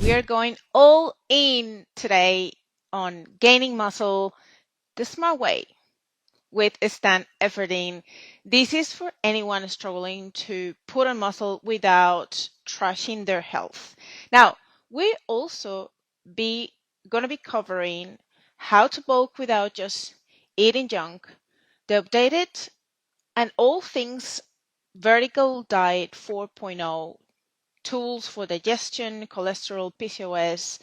We are going all in today on gaining muscle the smart way with Stan Efferding. This is for anyone struggling to put on muscle without trashing their health. Now, we also be going to be covering how to bulk without just eating junk, the updated and all things vertical diet 4.0, tools for digestion, cholesterol, PCOS,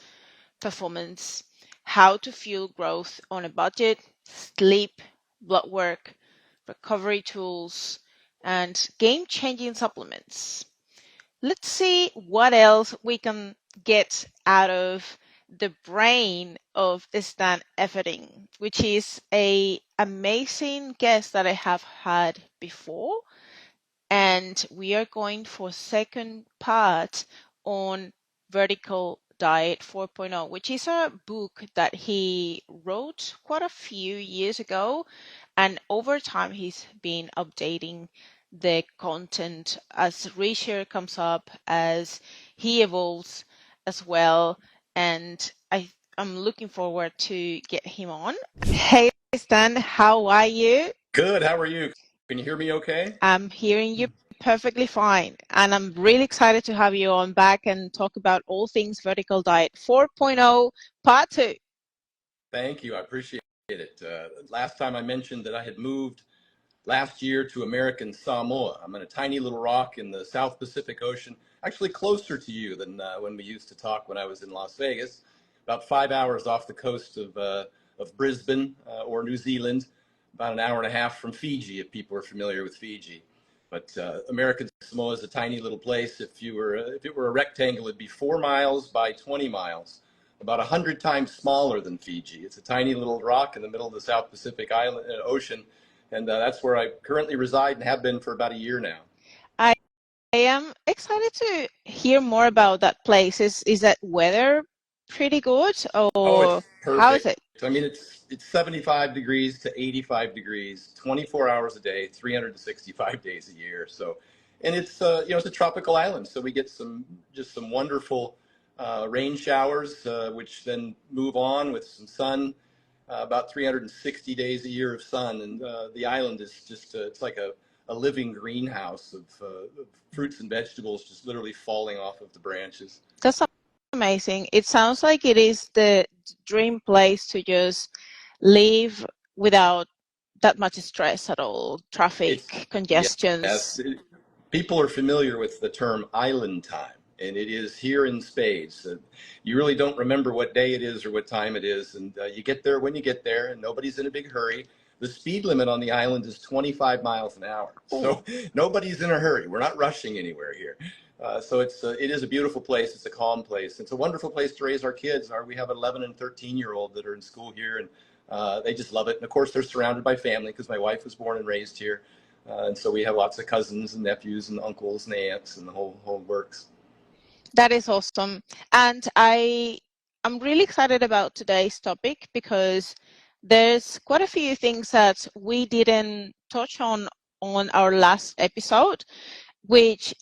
performance, how to fuel growth on a budget, sleep, blood work, recovery tools, and game changing supplements. Let's see what else we can get out of the brain of Stan Efferding, which is a amazing guest that I have had before. And we are going for second part on Vertical Diet 4.0, which is a book that he wrote quite a few years ago. And over time, he's been updating the content as research comes up, as he evolves as well. And I'm looking forward to get him on. Hey, Stan, how are you? Good. How are you? Can you hear me okay? I'm hearing you perfectly fine. And I'm really excited to have you on back and talk about all things Vertical Diet 4.0 Part 2. Thank you. I appreciate it. Last time I mentioned that I had moved last year to American Samoa. I'm in a tiny little rock in the South Pacific Ocean, actually closer to you than when we used to talk when I was in Las Vegas, about 5 hours off the coast of Brisbane or New Zealand, about an hour and a half from Fiji, if people are familiar with Fiji. But American Samoa is a tiny little place. If it were a rectangle, it'd be 4 miles by 20 miles, about 100 times smaller than Fiji. It's a tiny little rock in the middle of the South Pacific Ocean, and that's where I currently reside and have been for about a year now. I am excited to hear more about that place. Is that weather pretty good Oh, or it's how is perfect. it? I mean, it's 75 degrees to 85 degrees, 24 hours a day, 365 days a year. So, and it's it's a tropical island, so we get some wonderful rain showers, which then move on with some sun. About 360 days a year of sun, and the island is just it's like a living greenhouse of fruits and vegetables just literally falling off of the branches. That's amazing. It sounds like it is the dream place to just live without that much stress at all, It's traffic, yes, congestions. people are familiar with the term island time, and it is here in spades. You really don't remember what day it is or what time it is, and you get there when you get there, and nobody's in a big hurry. The speed limit on the island is 25 miles an hour, Oh, so nobody's in a hurry. We're not rushing anywhere here. So it is a beautiful place. It's a calm place. It's a wonderful place to raise our kids. We have 11 and 13-year-old that are in school here, and they just love it. And of course, they're surrounded by family because my wife was born and raised here. And so we have lots of cousins and nephews and uncles and aunts and the whole works. that is awesome. And I'm really excited about today's topic because there's quite a few things that we didn't touch on our last episode, which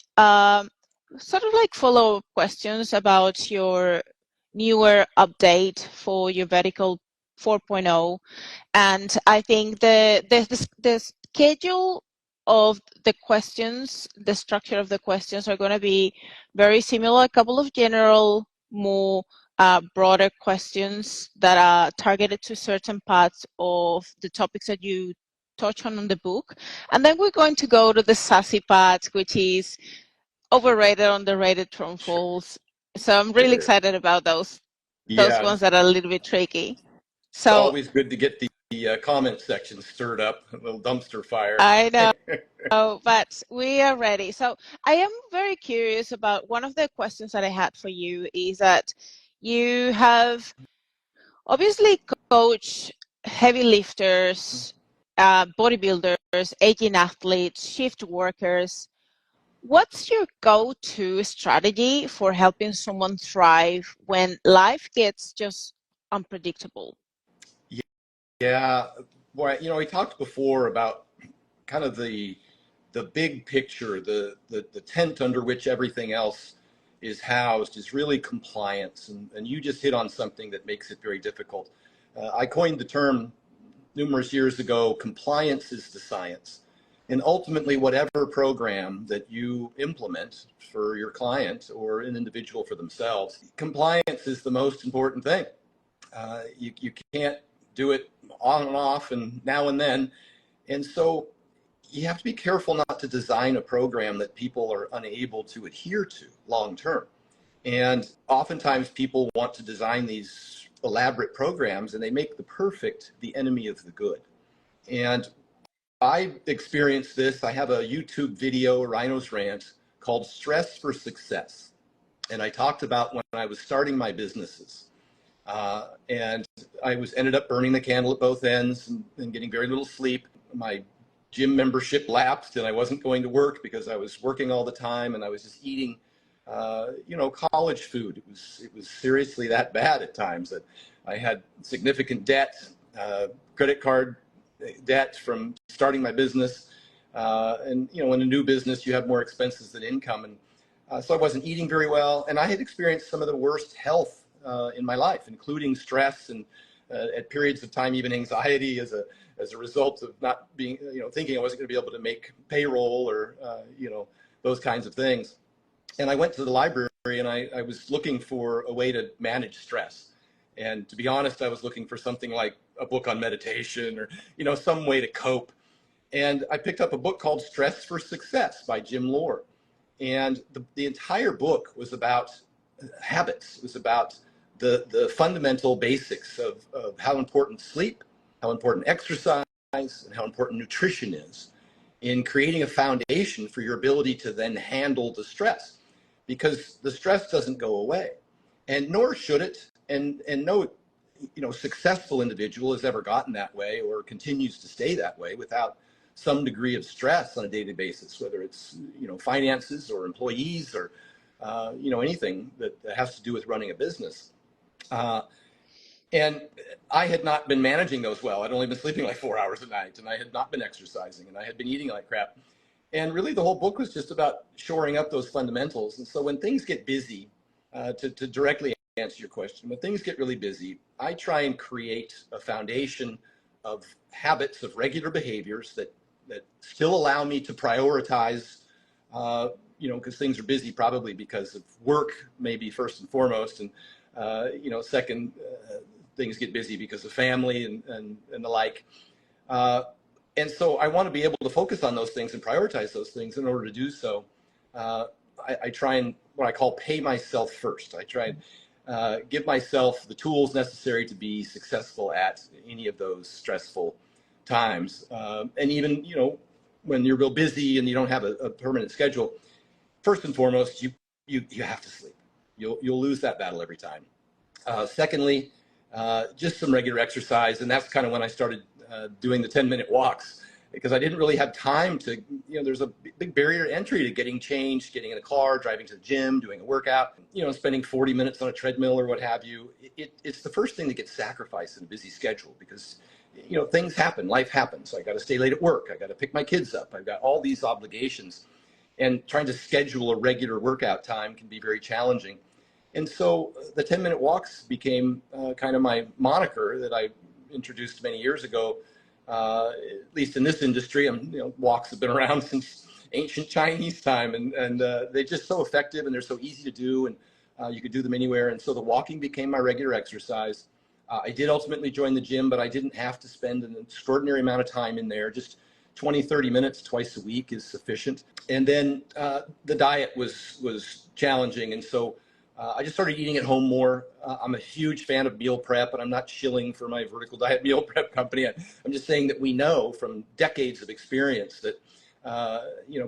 sort of like follow-up questions about your newer update for your Vertical 4.0. And I think the schedule of the questions, the structure of the questions are going to be very similar. A couple of general, more broader questions that are targeted to certain parts of the topics that you touch on the book. And then we're going to go to the sassy part, which is overrated, underrated, true Sure. false. So I'm really Sure. excited about those Yeah, ones that are a little bit tricky. it's So always good to get the comment section stirred up, a little dumpster fire. I know, but we are ready. So I am very curious about one of the questions that I had for you is that you have obviously coached heavy lifters, bodybuilders, aging athletes, shift workers. What's your go-to strategy for helping someone thrive when life gets just unpredictable? Yeah, boy, we talked before about kind of the big picture, the tent under which everything else is housed is really compliance. And you just hit on something that makes it very difficult. I coined the term numerous years ago, compliance is the science. And ultimately, whatever program that you implement for your client or an individual for themselves, compliance is the most important thing. You can't do it on and off and now and then. And so you have to be careful not to design a program that people are unable to adhere to long term. And oftentimes people want to design these elaborate programs and they make the perfect the enemy of the good. And I experienced this. I have a YouTube video, a Rhino's Rant, called Stress for Success. And I talked about when I was starting my businesses. And I ended up burning the candle at both ends and getting very little sleep. My gym membership lapsed and I wasn't going to work because I was working all the time and I was just eating, college food. It was seriously that bad at times that I had significant debt, credit card debt from starting my business. And, in a new business, you have more expenses than income. And so I wasn't eating very well. And I had experienced some of the worst health in my life, including stress and at periods of time, even anxiety as a result of not being, thinking I wasn't going to be able to make payroll or, those kinds of things. And I went to the library and I was looking for a way to manage stress. And to be honest, I was looking for something like a book on meditation or, some way to cope. And I picked up a book called Stress for Success by Jim Lohr. And the entire book was about habits. It was about the fundamental basics of how important sleep, how important exercise, and how important nutrition is in creating a foundation for your ability to then handle the stress. Because the stress doesn't go away, and nor should it. And no, successful individual has ever gotten that way or continues to stay that way without some degree of stress on a daily basis, whether it's, finances or employees or, anything that has to do with running a business. And I had not been managing those well. I'd only been sleeping like 4 hours a night, and I had not been exercising, and I had been eating like crap. And really the whole book was just about shoring up those fundamentals. And so when things get busy, to directly answer your question, when things get really busy, I try and create a foundation of habits, of regular behaviors that still allow me to prioritize, because things are busy, probably because of work, maybe first and foremost, and second, things get busy because of family and the like. And so I want to be able to focus on those things and prioritize those things. In order to do so, I try and what I call pay myself first. I try and give myself the tools necessary to be successful at any of those stressful times. And even, when you're real busy and you don't have a permanent schedule, first and foremost, you have to sleep. You'll lose that battle every time. Secondly, just some regular exercise. And that's kind of when I started doing the 10-minute walks, because I didn't really have time to, there's a big barrier to entry to getting changed, getting in a car, driving to the gym, doing a workout, spending 40 minutes on a treadmill or what have you. It's the first thing that gets sacrificed in a busy schedule because, things happen, life happens. I got to stay late at work. I got to pick my kids up. I've got all these obligations, and trying to schedule a regular workout time can be very challenging. And so the 10-minute walks became kind of my moniker that I introduced many years ago, at least in this industry. Walks have been around since ancient Chinese time, and they're just so effective and they're so easy to do, and you could do them anywhere. And so the walking became my regular exercise. I did ultimately join the gym, but I didn't have to spend an extraordinary amount of time in there. Just 20, 30 minutes twice a week is sufficient. And then the diet was challenging, and so I just started eating at home more. I'm a huge fan of meal prep, and I'm not shilling for my vertical diet meal prep company. I'm just saying that we know from decades of experience that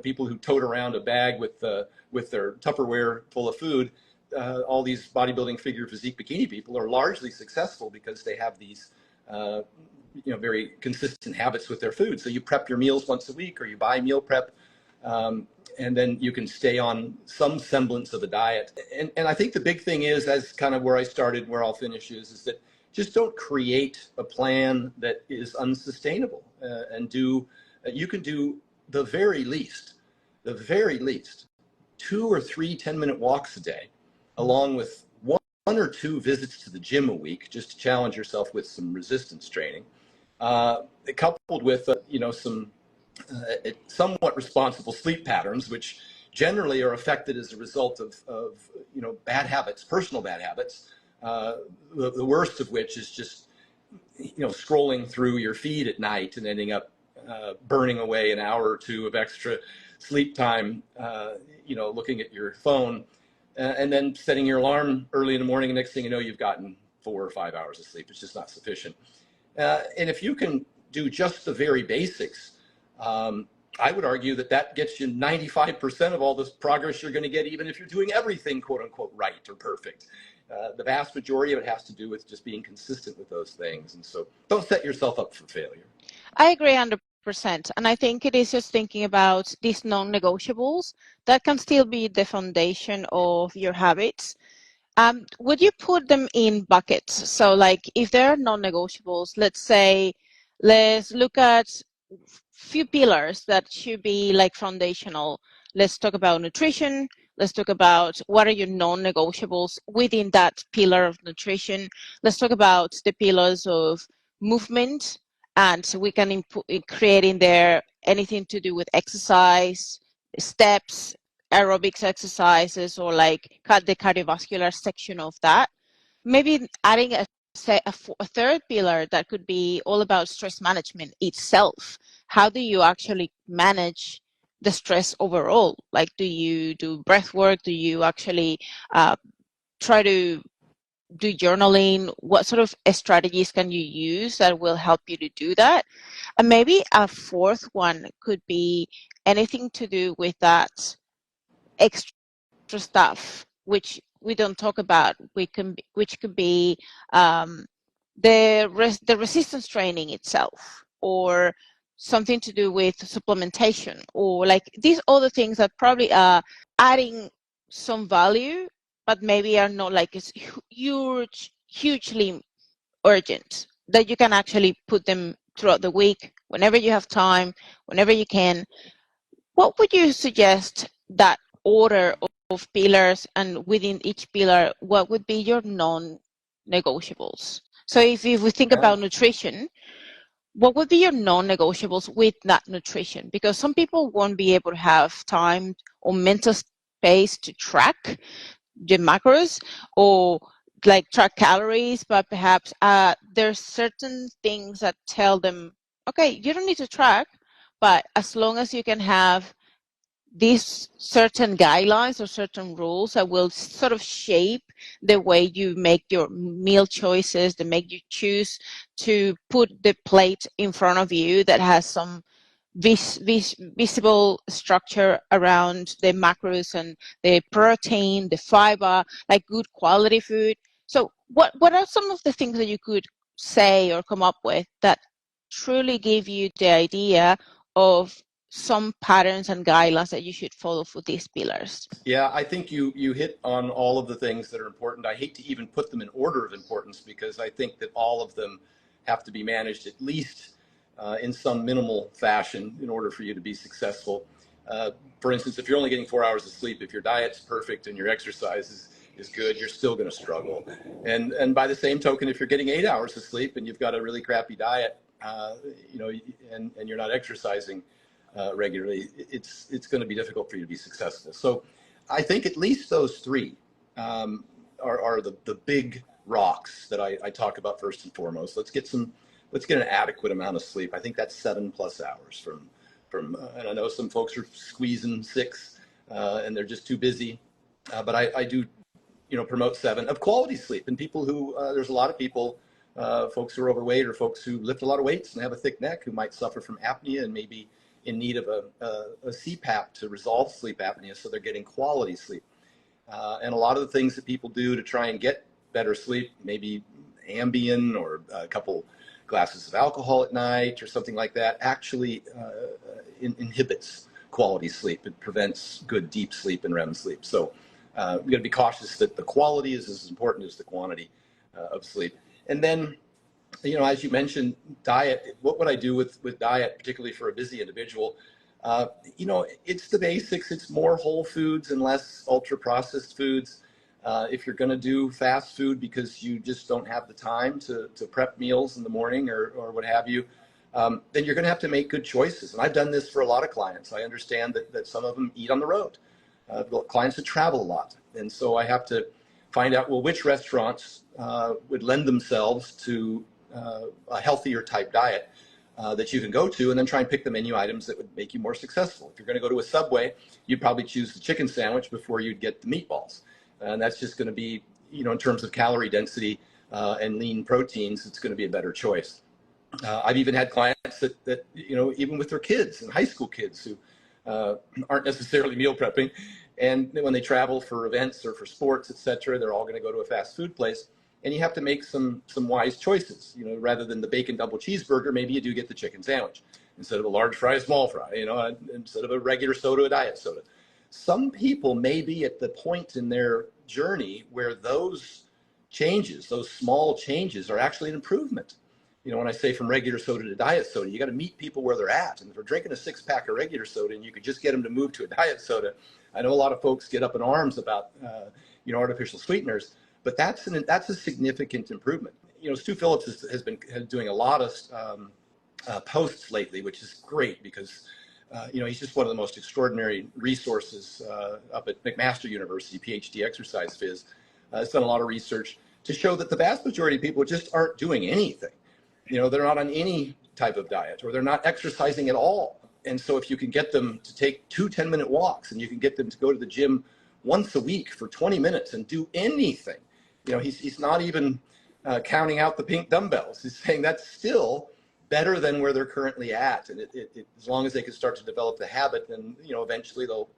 people who tote around a bag with their Tupperware full of food, all these bodybuilding figure physique bikini people are largely successful because they have these very consistent habits with their food. So you prep your meals once a week, or you buy meal prep. And then you can stay on some semblance of a diet. And I think the big thing is, as kind of where I started, where I'll finish is that just don't create a plan that is unsustainable, and you can do the very least 2 or 3 10-minute walks a day, along with one or two visits to the gym a week, just to challenge yourself with some resistance training, coupled with some somewhat responsible sleep patterns, which generally are affected as a result of bad habits, personal bad habits. The worst of which is just scrolling through your feed at night and ending up burning away an hour or two of extra sleep time, looking at your phone, and then setting your alarm early in the morning. And next thing you know, you've gotten 4 or 5 hours of sleep. It's just not sufficient. And if you can do just the very basics, I would argue that gets you 95% of all this progress you're going to get, even if you're doing everything quote unquote right or perfect. The vast majority of it has to do with just being consistent with those things. And so don't set yourself up for failure. I agree 100%. And I think it is just thinking about these non-negotiables that can still be the foundation of your habits. Would you put them in buckets? So like if there are non-negotiables, let's look at few pillars that should be like foundational. Let's talk about nutrition. Let's talk about what are your non-negotiables within that pillar of nutrition. Let's talk about the pillars of movement, and so we can create in there anything to do with exercise, steps, aerobics exercises, or like the cardiovascular section of that. Maybe adding a third pillar that could be all about stress management itself. How do you actually manage the stress overall? Like, do you do breath work? Do you actually try to do journaling? What sort of strategies can you use that will help you to do that? And maybe a fourth one could be anything to do with that extra stuff, which we don't talk about, which could be the resistance training itself, or something to do with supplementation, or like these other things that probably are adding some value, but maybe are not like it's hugely urgent, that you can actually put them throughout the week, whenever you have time, whenever you can. What would you suggest that order of pillars, and within each pillar, what would be your non-negotiables? So if we think about nutrition, what would be your non-negotiables with that nutrition? Because some people won't be able to have time or mental space to track the macros or like track calories, but perhaps there's certain things that tell them, okay, you don't need to track, but as long as you can have these certain guidelines or certain rules that will sort of shape the way you make your meal choices, that make you choose to put the plate in front of you that has some visible structure around the macros and the protein, the fiber, like good quality food. So what are some of the things that you could say or come up with that truly give you the idea of some patterns and guidelines that you should follow for these pillars? Yeah, I think you hit on all of the things that are important. I hate to even put them in order of importance because I think that all of them have to be managed at least in some minimal fashion in order for you to be successful. For instance, if you're only getting 4 hours of sleep, if your diet's perfect and your exercise is good, you're still going to struggle. And by the same token, if you're getting 8 hours of sleep and you've got a really crappy diet, and you're not exercising regularly, it's going to be difficult for you to be successful. So I think at least those three are the big rocks that I talk about first and foremost. Let's get an adequate amount of sleep. I think that's 7+ hours from and I know some folks are squeezing 6 and they're just too busy, but I do promote 7 of quality sleep. And people who there's a lot of people, folks who are overweight or folks who lift a lot of weights and have a thick neck, who might suffer from apnea and maybe in need of a CPAP to resolve sleep apnea, so they're getting quality sleep. And a lot of the things that people do to try and get better sleep, maybe Ambien or a couple glasses of alcohol at night or something like that, actually inhibits quality sleep. It prevents good deep sleep and REM sleep. So we got to be cautious that the quality is as important as the quantity of sleep. And then, as you mentioned, diet. What would I do with diet, particularly for a busy individual? Uh, it's the basics. It's more whole foods and less ultra processed foods. If you're going to do fast food because you just don't have the time to prep meals in the morning or what have you, then you're going to have to make good choices. And I've done this for a lot of clients. I understand that some of them eat on the road. Clients that travel a lot. And so I have to find out, well, which restaurants would lend themselves to a healthier type diet that you can go to, and then try and pick the menu items that would make you more successful. If you're going to go to a Subway, you'd probably choose the chicken sandwich before you'd get the meatballs. And that's just going to be, in terms of calorie density and lean proteins, it's going to be a better choice. I've even had clients that even with their kids and high school kids who aren't necessarily meal prepping, and when they travel for events or for sports, etc., they're all going to go to a fast food place, and you have to make some wise choices. Rather than the bacon double cheeseburger, maybe you do get the chicken sandwich instead of a large fry, a small fry. Instead of a regular soda, a diet soda. Some people may be at the point in their journey where those changes, those small changes, are actually an improvement. When I say from regular soda to diet soda, you got to meet people where they're at. And if they're drinking a 6-pack of regular soda and you could just get them to move to a diet soda, I know a lot of folks get up in arms about artificial sweeteners, but that's a significant improvement. Stu Phillips has been doing a lot of posts lately, which is great because he's just one of the most extraordinary resources up at McMaster University, PhD exercise phys. Has done a lot of research to show that the vast majority of people just aren't doing anything. They're not on any type of diet, or they're not exercising at all. And so if you can get them to take 2 10-minute walks, and you can get them to go to the gym once a week for 20 minutes and do anything, he's not even counting out the pink dumbbells. He's saying that's still better than where they're currently at. And as long as they can start to develop the habit, then, eventually they'll,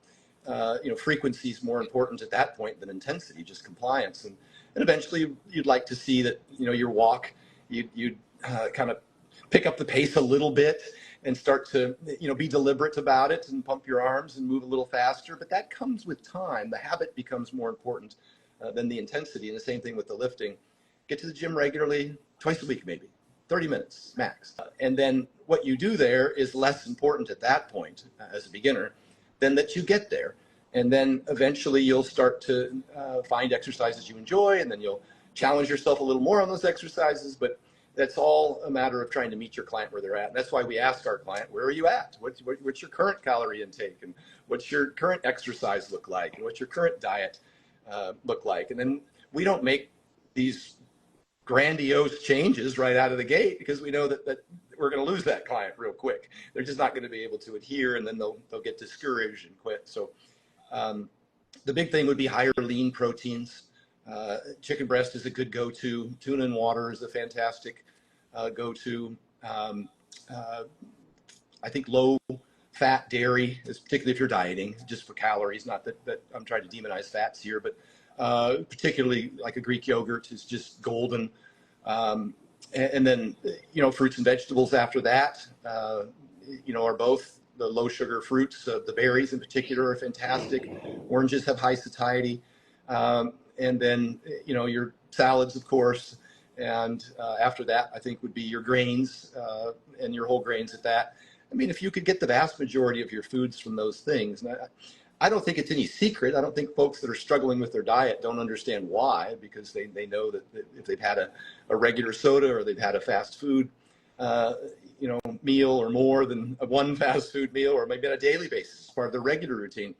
frequency is more important at that point than intensity, just compliance. And eventually you'd like to see that, your walk, you'd kind of pick up the pace a little bit and start to, be deliberate about it and pump your arms and move a little faster. But that comes with time. The habit becomes more important than the intensity. And the same thing with the lifting. Get to the gym regularly, twice a week maybe, 30 minutes max. And then what you do there is less important at that point as a beginner than that you get there. And then eventually you'll start to find exercises you enjoy, and then you'll challenge yourself a little more on those exercises. But that's all a matter of trying to meet your client where they're at. And that's why we ask our client, where are you at? What's your current calorie intake? And what's your current exercise look like? And what's your current diet look like? And then we don't make these grandiose changes right out of the gate, because we know that we're going to lose that client real quick. They're just not going to be able to adhere, and then they'll get discouraged and quit. So the big thing would be higher lean proteins. Chicken breast is a good go-to. Tuna and water is a fantastic go-to. I think low-fat dairy, particularly if you're dieting, just for calories. Not that I'm trying to demonize fats here, but particularly like a Greek yogurt is just golden. And then, fruits and vegetables after that, are both. The low sugar fruits, the berries in particular, are fantastic. Oranges have high satiety. And then, your salads, of course. And after that, I think would be your grains and your whole grains at that. I mean, if you could get the vast majority of your foods from those things, and I don't think it's any secret. I don't think folks that are struggling with their diet don't understand why, because they know that if they've had a regular soda, or they've had a fast food meal, or more than one fast food meal, or maybe on a daily basis as part of their regular routine,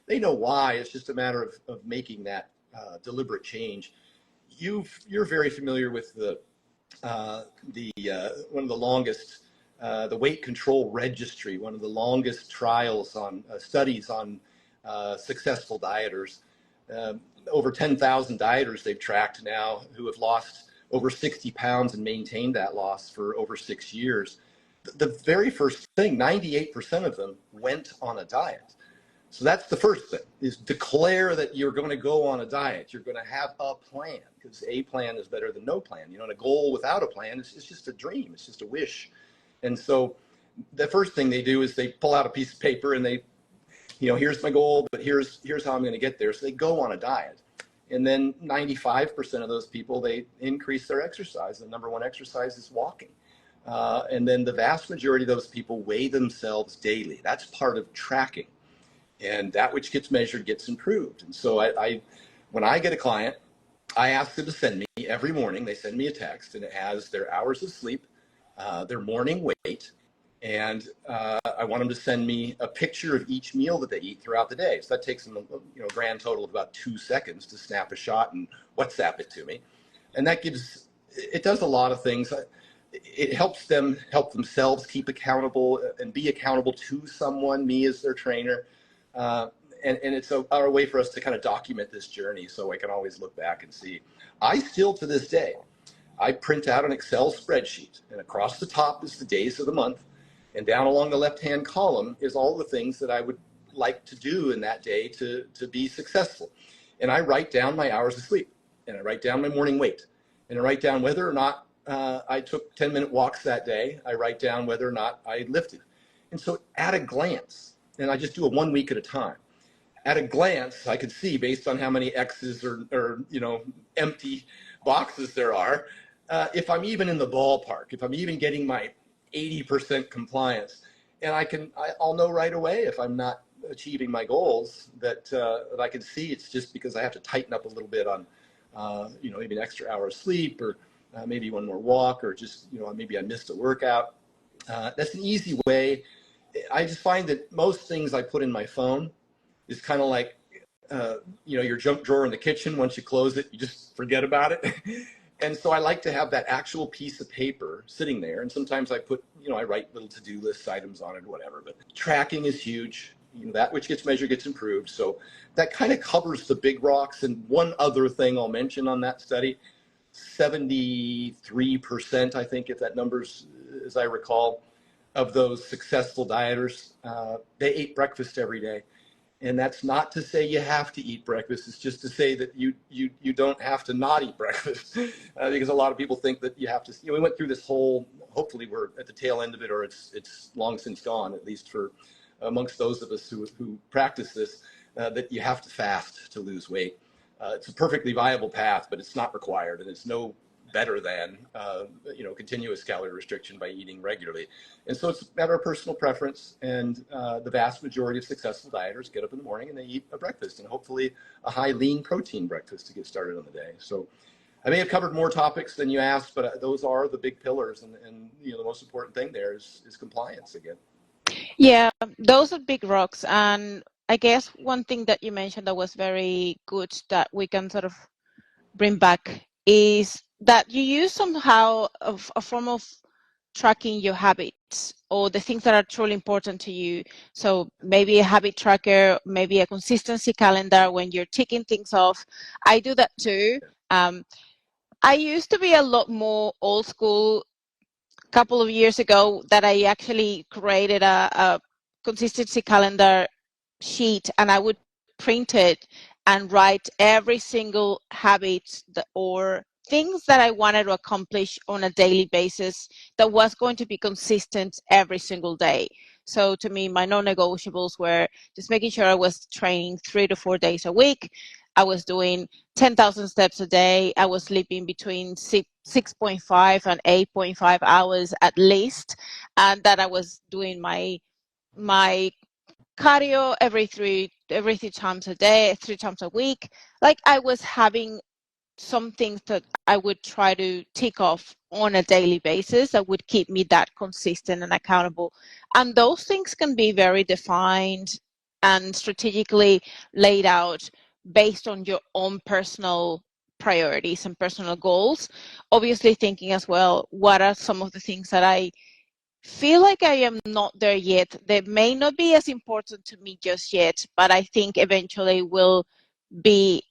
they know why. It's just a matter of making that deliberate change. You're very familiar with the one of the longest, the weight control registry, one of the longest trials on studies on successful dieters. Over 10,000 dieters they've tracked now who have lost over 60 pounds and maintained that loss for over 6 years. The very first thing, 98% of them went on a diet. So that's the first thing, is declare that you're going to go on a diet. You're going to have a plan, because a plan is better than no plan. And a goal without a plan is just a dream. It's just a wish. And so the first thing they do is they pull out a piece of paper and they, here's my goal, but here's how I'm going to get there. So they go on a diet. And then 95% of those people, they increase their exercise. The number one exercise is walking. And then the vast majority of those people weigh themselves daily. That's part of tracking. And that which gets measured gets improved. And so when I get a client, I ask them to send me every morning. They send me a text, and it has their hours of sleep, their morning weight, and I want them to send me a picture of each meal that they eat throughout the day. So that takes them, a grand total of about 2 seconds to snap a shot and WhatsApp it to me. And it does a lot of things. It helps them help themselves keep accountable and be accountable to someone, me as their trainer. And it's our way for us to kind of document this journey so I can always look back and see. I still, to this day, I print out an Excel spreadsheet, and across the top is the days of the month, and down along the left-hand column is all the things that I would like to do in that day to be successful. And I write down my hours of sleep, and I write down my morning weight, and I write down whether or not I took 10-minute walks that day. I write down whether or not I lifted. And so at a glance, and I just do it 1 week at a time, at a glance, I could see, based on how many X's or empty boxes there are, if I'm even in the ballpark, if I'm even getting my 80% compliance. And I'll know right away if I'm not achieving my goals, that I can see it's just because I have to tighten up a little bit on, maybe an extra hour of sleep, or maybe one more walk, or just, maybe I missed a workout. That's an easy way. I just find that most things I put in my phone is kind of like, your junk drawer in the kitchen. Once you close it, you just forget about it. And so I like to have that actual piece of paper sitting there. And sometimes I put, I write little to-do list items on it or whatever. But tracking is huge. That which gets measured gets improved. So that kind of covers the big rocks. And one other thing I'll mention on that study, 73%, I think, if that number's as I recall, of those successful dieters, they ate breakfast every day. And that's not to say you have to eat breakfast. It's just to say that you don't have to not eat breakfast, because a lot of people think that you have to. We went through this whole. Hopefully, we're at the tail end of it, or it's long since gone. At least for amongst those of us who practice this, that you have to fast to lose weight. It's a perfectly viable path, but it's not required, and it's no better than continuous calorie restriction by eating regularly. And so it's a matter of personal preference, and the vast majority of successful dieters get up in the morning and they eat a breakfast, and hopefully a high lean protein breakfast to get started on the day. So I may have covered more topics than you asked, but those are the big pillars, and the most important thing there is compliance again. Yeah, those are big rocks. And I guess one thing that you mentioned that was very good that we can sort of bring back is that you use somehow of a form of tracking your habits or the things that are truly important to you. So maybe a habit tracker, maybe a consistency calendar when you're ticking things off. I do that too. I used to be a lot more old school a couple of years ago, that I actually created a consistency calendar sheet, and I would print it and write every single habit or things that I wanted to accomplish on a daily basis that was going to be consistent every single day. So to me, my non-negotiables were just making sure I was training 3 to 4 days a week. I was doing 10,000 steps a day. I was sleeping between 6.5 and 8.5 hours at least, and that I was doing my cardio every three times a day, 3 times a week. Like, I was having some things that I would try to tick off on a daily basis that would keep me that consistent and accountable. And those things can be very defined and strategically laid out based on your own personal priorities and personal goals. Obviously thinking as well, what are some of the things that I feel like I am not there yet? They may not be as important to me just yet, but I think eventually will be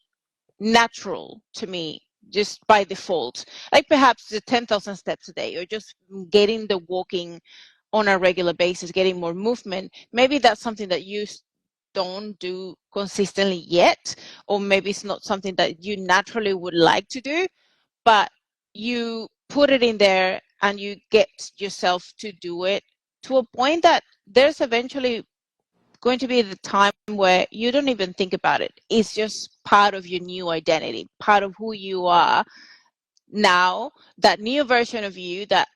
natural to me just by default. Like perhaps the 10,000 steps a day, or just getting the walking on a regular basis, getting more movement. Maybe that's something that you don't do consistently yet, or maybe it's not something that you naturally would like to do, but you put it in there and you get yourself to do it to a point that there's eventually going to be the time where you don't even think about it. It's just part of your new identity, part of who you are. now that new version of you that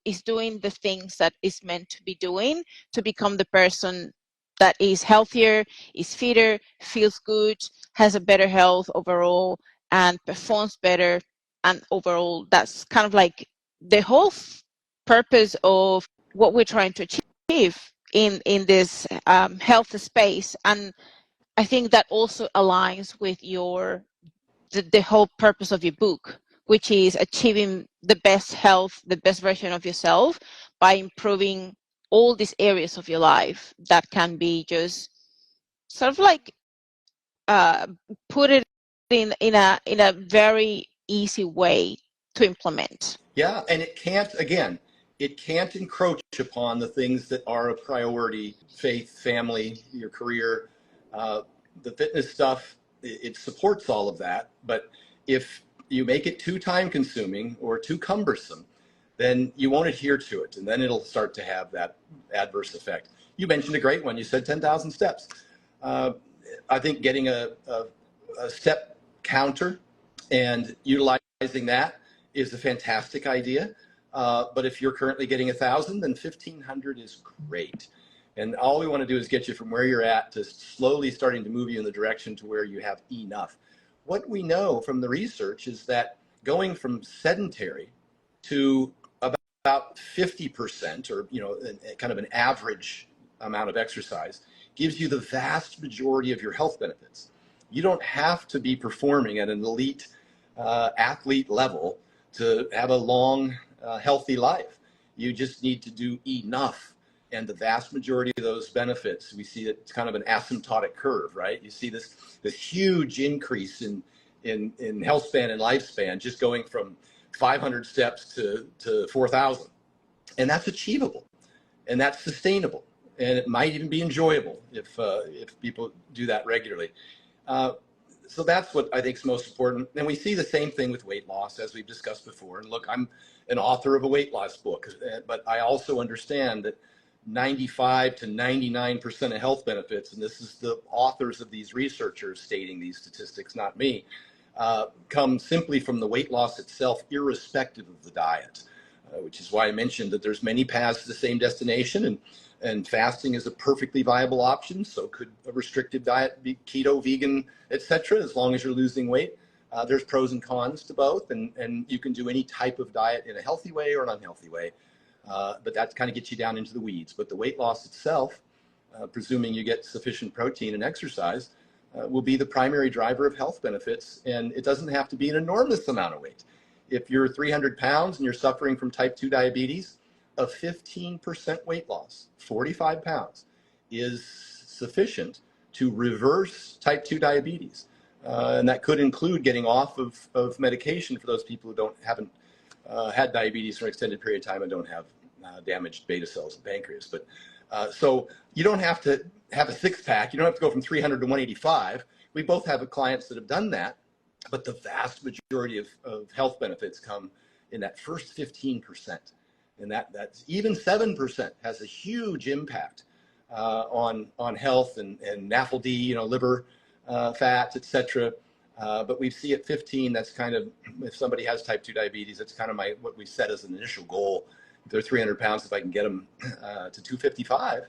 is doing the things that is meant to be doing to become the person that is healthier, is fitter, feels good, has a better health overall, and performs better. And overall, that's kind of like the whole purpose of what we're trying to achieve in this health space. And I think that also aligns with the whole purpose of your book, which is achieving the best health, the best version of yourself by improving all these areas of your life that can be just sort of like uh, put it in a very easy way to implement. Yeah, and it can't encroach upon the things that are a priority: faith, family, your career, uh, the fitness stuff. It supports all of that. But if you make it too time consuming or too cumbersome, then you won't adhere to it. And then it'll start to have that adverse effect. You mentioned a great one. You said 10,000 steps. Uh, I think getting a step counter and utilizing that is a fantastic idea. But if you're currently getting 1,000, then 1,500 is great. And all we want to do is get you from where you're at to slowly starting to move you in the direction to where you have enough. What we know from the research is that going from sedentary to about 50%, or kind of an average amount of exercise, gives you the vast majority of your health benefits. You don't have to be performing at an elite athlete level to have a long, healthy life. You just need to do enough. And the vast majority of those benefits, we see it's kind of an asymptotic curve, right? You see this huge increase in health span and lifespan, just going from 500 steps to 4,000. And that's achievable, and that's sustainable, and it might even be enjoyable if people do that regularly. So that's what I think is most important. And we see the same thing with weight loss, as we've discussed before. And look, I'm an author of a weight loss book, but I also understand that 95 to 99% of health benefits, and this is the authors of these researchers stating these statistics, not me, come simply from the weight loss itself, irrespective of the diet, which is why I mentioned that there's many paths to the same destination, and fasting is a perfectly viable option. So could a restrictive diet be keto, vegan, etc., as long as you're losing weight? There's pros and cons to both, and you can do any type of diet in a healthy way or an unhealthy way. But that kind of gets you down into the weeds. But the weight loss itself, presuming you get sufficient protein and exercise, will be the primary driver of health benefits. And it doesn't have to be an enormous amount of weight. If you're 300 pounds and you're suffering from type 2 diabetes, a 15% weight loss, 45 pounds, is sufficient to reverse type 2 diabetes. And that could include getting off of medication for those people who haven't had diabetes for an extended period of time and don't have damaged beta cells in the pancreas. But so you don't have to have a six pack. You don't have to go from 300 to 185. We both have clients that have done that, but the vast majority of health benefits come in that first 15%. And that's even 7% has a huge impact on health and NAFLD, liver fats, etc. But we see at 15, that's kind of, if somebody has type 2 diabetes, that's kind of what we set as an initial goal. If they're 300 pounds, if I can get them to 255,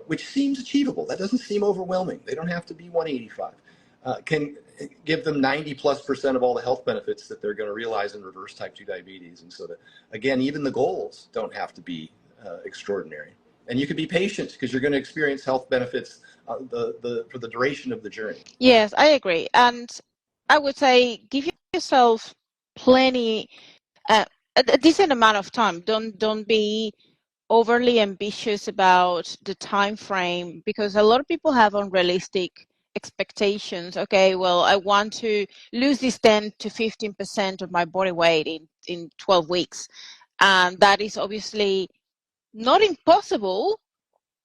which seems achievable. That doesn't seem overwhelming. They don't have to be 185. Can give them 90+% of all the health benefits that they're going to realize and reverse type 2 diabetes. And so that, again, even the goals don't have to be extraordinary. And you can be patient because you're going to experience health benefits for the duration of the journey. Yes, I agree. And I would say give yourself plenty, a decent amount of time. Don't be overly ambitious about the time frame, because a lot of people have unrealistic expectations. Okay, well, I want to lose this 10 to 15% of my body weight in 12 weeks. And that is obviously not impossible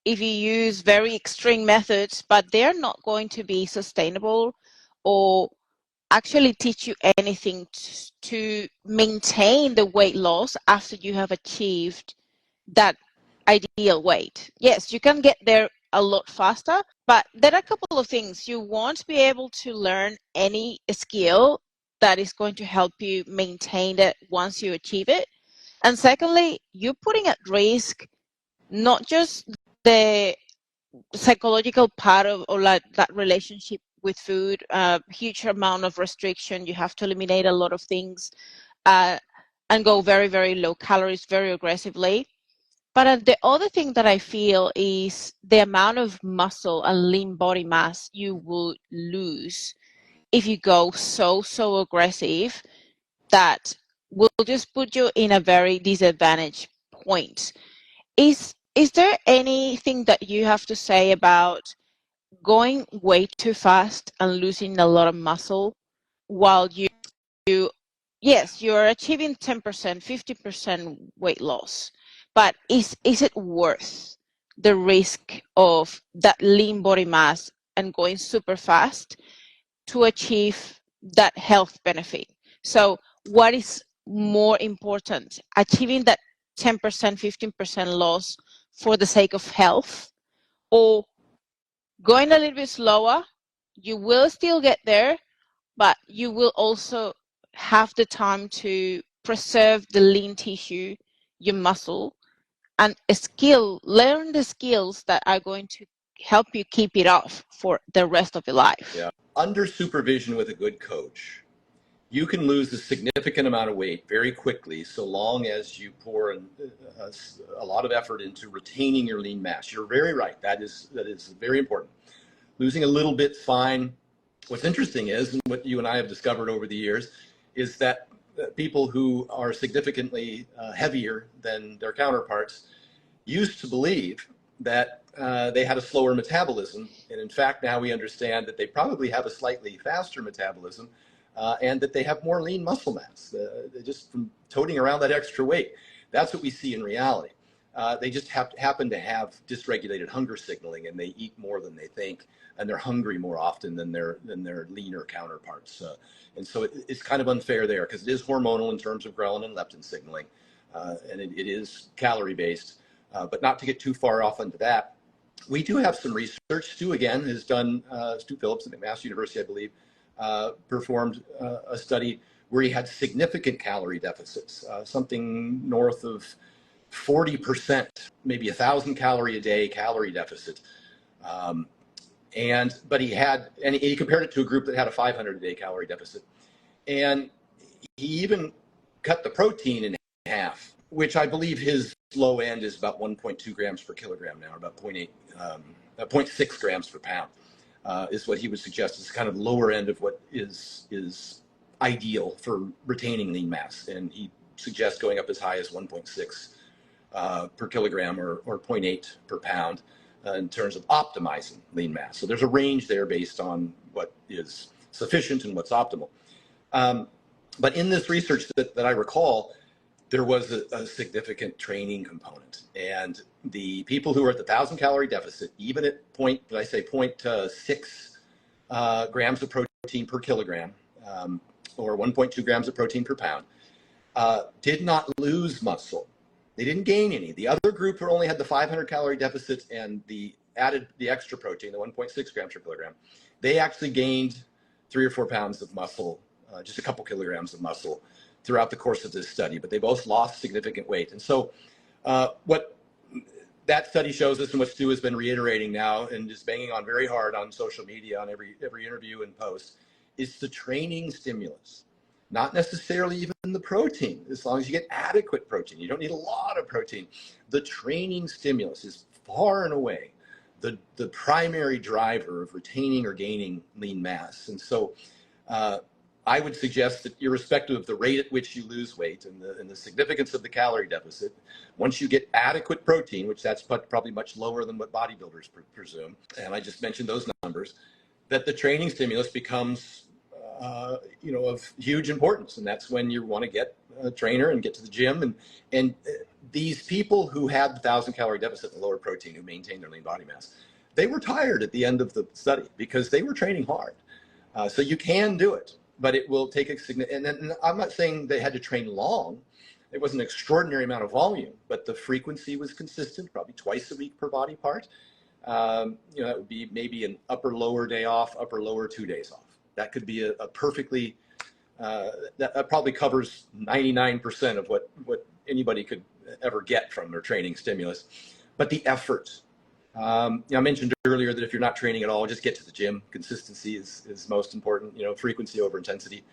if you use very extreme methods, but they're not going to be sustainable or actually teach you anything to maintain the weight loss after you have achieved that ideal weight. Yes, you can get there a lot faster, but there are a couple of things. You won't be able to learn any skill that is going to help you maintain it once you achieve it. And secondly, you're putting at risk not just the psychological part of, or like that relationship with food, huge amount of restriction. You have to eliminate a lot of things, uh, and go very, very low calories, very aggressively. But the other thing that I feel is the amount of muscle and lean body mass you will lose if you go so aggressive, that will just put you in a very disadvantaged point. Is there anything that you have to say about going way too fast and losing a lot of muscle while you yes, you're achieving 10%, 50% weight loss, but is it worth the risk of that lean body mass and going super fast to achieve that health benefit? So what is more important, achieving that 10%, 15% loss for the sake of health, or going a little bit slower? You will still get there, but you will also have the time to preserve the lean tissue, your muscle, and learn the skills that are going to help you keep it off for the rest of your life. Yeah. Under supervision with a good coach, you can lose a significant amount of weight very quickly, so long as you pour a lot of effort into retaining your lean mass. You're very right. That is very important. Losing a little bit's fine. What's interesting is, and what you and I have discovered over the years, is that people who are significantly heavier than their counterparts used to believe that they had a slower metabolism. And in fact, now we understand that they probably have a slightly faster metabolism, and that they have more lean muscle mass, just from toting around that extra weight. That's what we see in reality. They just happen to have dysregulated hunger signaling, and they eat more than they think, and they're hungry more often than their leaner counterparts. And so it's kind of unfair there, because it is hormonal in terms of ghrelin and leptin signaling, and it is calorie based. But not to get too far off into that, we do have some research. Stu, again, has done, Stu Phillips at McMaster University, I believe, performed a study where he had significant calorie deficits, something north of 40%, maybe 1,000 calorie a day calorie deficit. But he compared it to a group that had a 500 a day calorie deficit. And he even cut the protein in half, which I believe his low end is about 1.2 grams per kilogram now, or about 0.6 grams per pound, is what he would suggest is kind of lower end of what is ideal for retaining lean mass. And he suggests going up as high as 1.6 per kilogram, or 0.8 per pound, in terms of optimizing lean mass. So there's a range there based on what is sufficient and what's optimal. But in this research that I recall, there was a significant training component. And the people who were at the 1,000 calorie deficit, even at 0.6 grams of protein per kilogram, or 1.2 grams of protein per pound, did not lose muscle. They didn't gain any. The other group who only had the 500 calorie deficit and added the extra protein, the 1.6 grams per kilogram, they actually gained 3 or 4 pounds of muscle, just a couple kilograms of muscle throughout the course of this study, but they both lost significant weight. And so what that study shows us, and what Stu has been reiterating now and is banging on very hard on social media, on every interview and post, is the training stimulus. Not necessarily even the protein, as long as you get adequate protein. You don't need a lot of protein. The training stimulus is far and away the primary driver of retaining or gaining lean mass. And so I would suggest that, irrespective of the rate at which you lose weight and the significance of the calorie deficit, once you get adequate protein, which that's probably much lower than what bodybuilders presume, and I just mentioned those numbers, that the training stimulus becomes of huge importance. And that's when you want to get a trainer and get to the gym. And these people who had the 1,000 calorie deficit and lower protein, who maintained their lean body mass, they were tired at the end of the study because they were training hard. So you can do it, but it will take a significant, and I'm not saying they had to train long. It was an extraordinary amount of volume, but the frequency was consistent, probably twice a week per body part. That would be maybe an upper lower day off, upper lower 2 days off. That could be a perfectly that probably covers 99% of what anybody could ever get from their training stimulus. But the effort, I mentioned earlier that if you're not training at all, just get to the gym. Consistency is most important, frequency over intensity.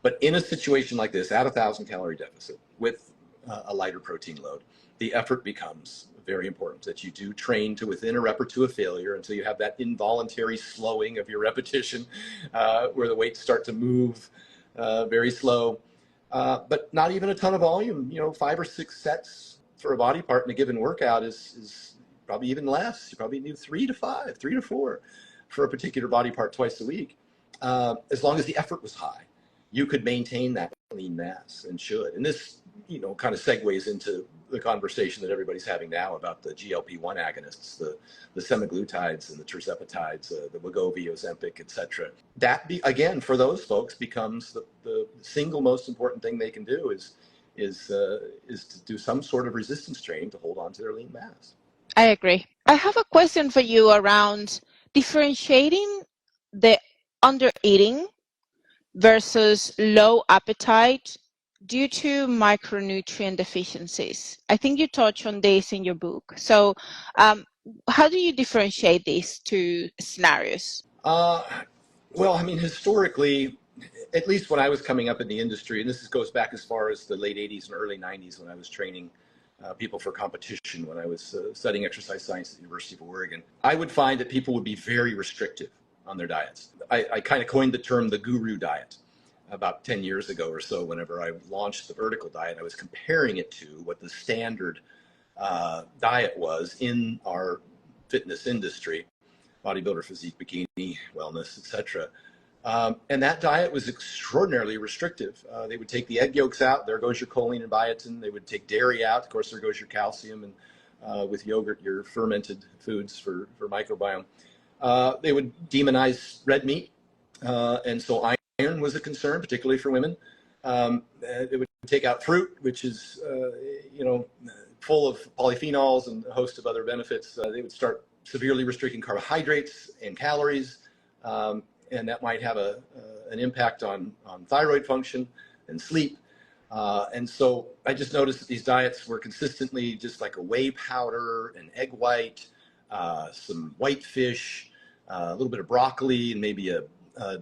But in a situation like this, at 1,000-calorie deficit with a lighter protein load, the effort becomes very important, that you do train to within a rep or two of failure until you have that involuntary slowing of your repetition where the weights start to move very slow, but not even a ton of volume. 5 or 6 sets for a body part in a given workout is probably even less. You probably need 3 to 5, 3 to 4 for a particular body part twice a week. As long as the effort was high, you could maintain that lean mass, and should. And this, kind of segues into the conversation that everybody's having now about the GLP-1 agonists, the semaglutides and the tirzepatides, the Wegovy, Ozempic, etc. That, again, for those folks, becomes the single most important thing they can do is to do some sort of resistance training to hold on to their lean mass. I agree. I have a question for you around differentiating the under eating versus low appetite due to micronutrient deficiencies. I think you touch on this in your book. So how do you differentiate these two scenarios? Well, historically, at least when I was coming up in the industry, and this goes back as far as the late 80s and early 90s when I was training people for competition, when I was studying exercise science at the University of Oregon, I would find that people would be very restrictive on their diets. I kind of coined the term the guru diet about 10 years ago or so. Whenever I launched the vertical diet, I was comparing it to what the standard diet was in our fitness industry, bodybuilder, physique, bikini, wellness, etc. And that diet was extraordinarily restrictive. They would take the egg yolks out. There goes your choline and biotin. They would take dairy out. Of course, there goes your calcium. And with yogurt, your fermented foods for microbiome. They would demonize red meat. And so iron was a concern, particularly for women. They would take out fruit, which is, full of polyphenols and a host of other benefits. They would start severely restricting carbohydrates and calories. And that might have an impact on thyroid function and sleep. And so I just noticed that these diets were consistently just like a whey powder, an egg white, some white fish, a little bit of broccoli, and maybe a